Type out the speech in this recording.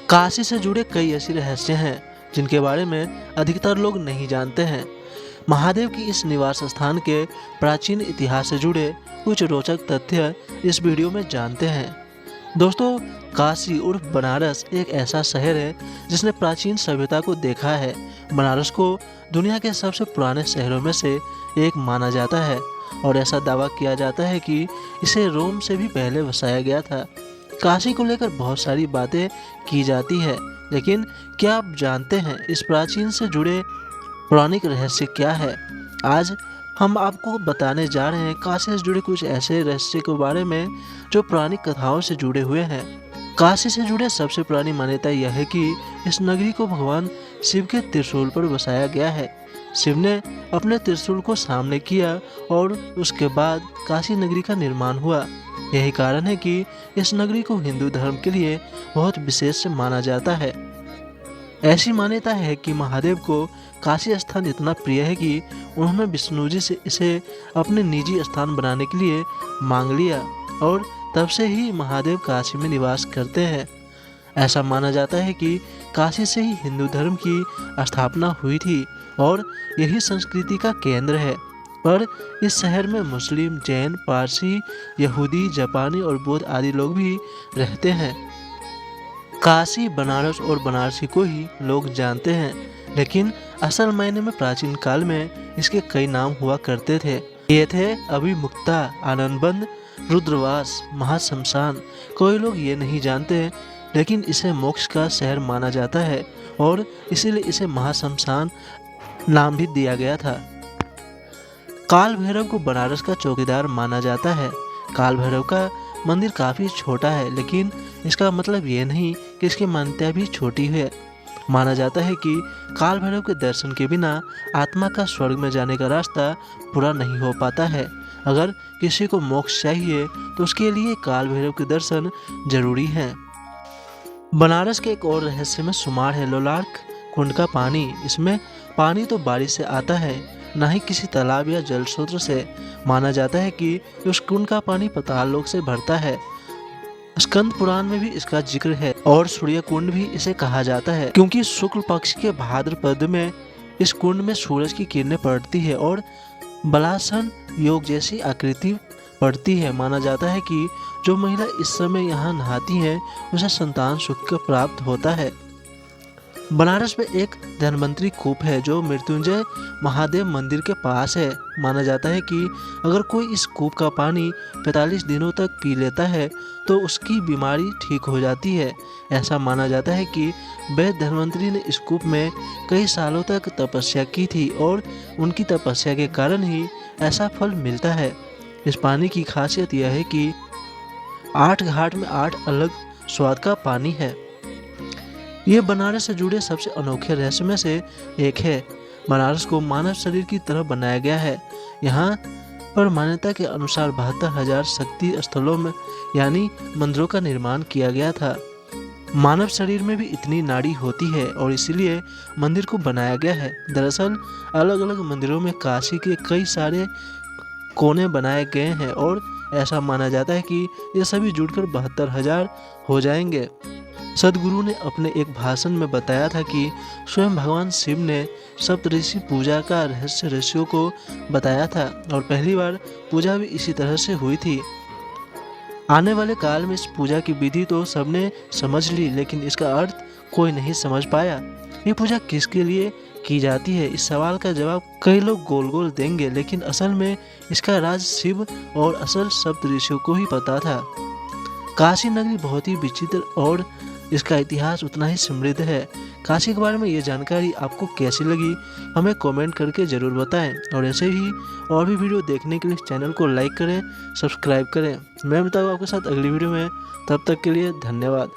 काशी से जुड़े कई ऐसे रहस्य हैं जिनके बारे में अधिकतर लोग नहीं जानते हैं। महादेव की इस निवास स्थान के प्राचीन इतिहास से जुड़े कुछ रोचक तथ्य इस वीडियो में जानते हैं। दोस्तों, काशी उर्फ बनारस एक ऐसा शहर है जिसने प्राचीन सभ्यता को देखा है। बनारस को दुनिया के सबसे पुराने शहरों में से एक माना जाता है और ऐसा दावा किया जाता है कि इसे रोम से भी पहले बसाया गया था। काशी को लेकर बहुत सारी बातें की जाती है, लेकिन क्या आप जानते हैं इस प्राचीन से जुड़े पौराणिक रहस्य क्या है? आज हम आपको बताने जा रहे हैं काशी से जुड़े कुछ ऐसे रहस्य के बारे में जो पौराणिक कथाओं से जुड़े हुए हैं। काशी से जुड़े सबसे पुरानी मान्यता यह है कि इस नगरी को भगवान शिव के त्रिशूल पर बसाया गया है। शिव ने अपने त्रिशूल को सामने किया और उसके बाद काशी नगरी का निर्माण हुआ। यही कारण है कि इस नगरी को हिंदू धर्म के लिए बहुत विशेष माना जाता है। ऐसी मान्यता है कि महादेव को काशी स्थान इतना प्रिय है कि उन्होंने विष्णु जी से इसे अपने निजी स्थान बनाने के लिए मांग लिया और तब से ही महादेव काशी में निवास करते हैं। ऐसा माना जाता है कि काशी से ही हिंदू धर्म की स्थापना हुई थी और यही संस्कृति का केंद्र है। पर इस शहर में मुस्लिम, जैन, पारसी, यहूदी, जापानी और बौद्ध आदि लोग भी रहते हैं। काशी, बनारस और बनारसी को ही लोग जानते हैं, लेकिन असल मायने में प्राचीन काल में इसके कई नाम हुआ करते थे। ये थे अभिमुक्ता, आनंदबंद, रुद्रवास, महाशमशान। कोई लोग ये नहीं जानते, लेकिन इसे मोक्ष का शहर माना जाता है और इसीलिए इसे महाशमशान नाम भी दिया गया था। काल भैरव को बनारस का चौकीदार माना जाता है। काल भैरव का मंदिर काफ़ी छोटा है, लेकिन इसका मतलब ये नहीं कि इसकी मान्यता भी छोटी है। माना जाता है कि काल भैरव के दर्शन के बिना आत्मा का स्वर्ग में जाने का रास्ता पूरा नहीं हो पाता है। अगर किसी को मोक्ष चाहिए तो उसके लिए काल भैरव के दर्शन जरूरी हैं। बनारस के एक और रहस्य में शुमार है लोलार्क कुंड का पानी। इसमें पानी तो बारिश से आता है, न ही किसी तालाब या जल स्रोत से। माना जाता है कि उस कुंड का पानी पाताल लोक से भरता है। स्कंद पुराण में भी इसका जिक्र है और सूर्य कुंड भी इसे कहा जाता है, क्योंकि शुक्ल पक्ष के भाद्रपद में इस कुंड में सूरज की किरणें पड़ती है और बलासन योग जैसी आकृति पड़ती है। माना जाता है कि जो महिला इस समय यहाँ नहाती है उसे संतान सुख प्राप्त होता है। बनारस में एक धन्वंतरी कूप है जो मृत्युंजय महादेव मंदिर के पास है। माना जाता है कि अगर कोई इस कूप का पानी 45 दिनों तक पी लेता है तो उसकी बीमारी ठीक हो जाती है। ऐसा माना जाता है कि वैद्य धन्वंतरी ने इस कूप में कई सालों तक तपस्या की थी और उनकी तपस्या के कारण ही ऐसा फल मिलता है। इस पानी की खासियत यह है कि 8 घाट में 8 अलग स्वाद का पानी है। ये बनारस से जुड़े सबसे अनोखे रहस्य में से एक है। बनारस को मानव शरीर की तरह बनाया गया है। यहाँ पर मान्यता के अनुसार 72,000 शक्ति स्थलों में यानी मंदिरों का निर्माण किया गया था। मानव शरीर में भी इतनी नाड़ी होती है और इसीलिए मंदिर को बनाया गया है। दरअसल अलग अलग मंदिरों में काशी के कई सारे कोने बनाए गए हैं और ऐसा माना जाता है कि ये सभी जुड़कर 72,000 हो जाएंगे। सदगुरु ने अपने एक भाषण में बताया था कि स्वयं भगवान शिव ने सप्तऋषि पूजा का रहस्य ऋषियों को बताया था और पहली बार पूजा भी इसी तरह से हुई थी। आने वाले काल में इस पूजा की विधि तो सबने समझ ली, लेकिन इसका अर्थ कोई नहीं समझ पाया। ये पूजा किसके लिए की जाती है, इस सवाल का जवाब कई लोग गोल गोल देंगे, लेकिन असल में इसका राज शिव और असल सप्तऋषियों को ही पता था। काशी नगरी बहुत ही विचित्र और इसका इतिहास उतना ही समृद्ध है। काशी के बारे में ये जानकारी आपको कैसी लगी हमें कमेंट करके ज़रूर बताएं और ऐसे ही और भी वीडियो देखने के लिए चैनल को लाइक करें, सब्सक्राइब करें। मैं बताऊँ आपके साथ अगली वीडियो में, तब तक के लिए धन्यवाद।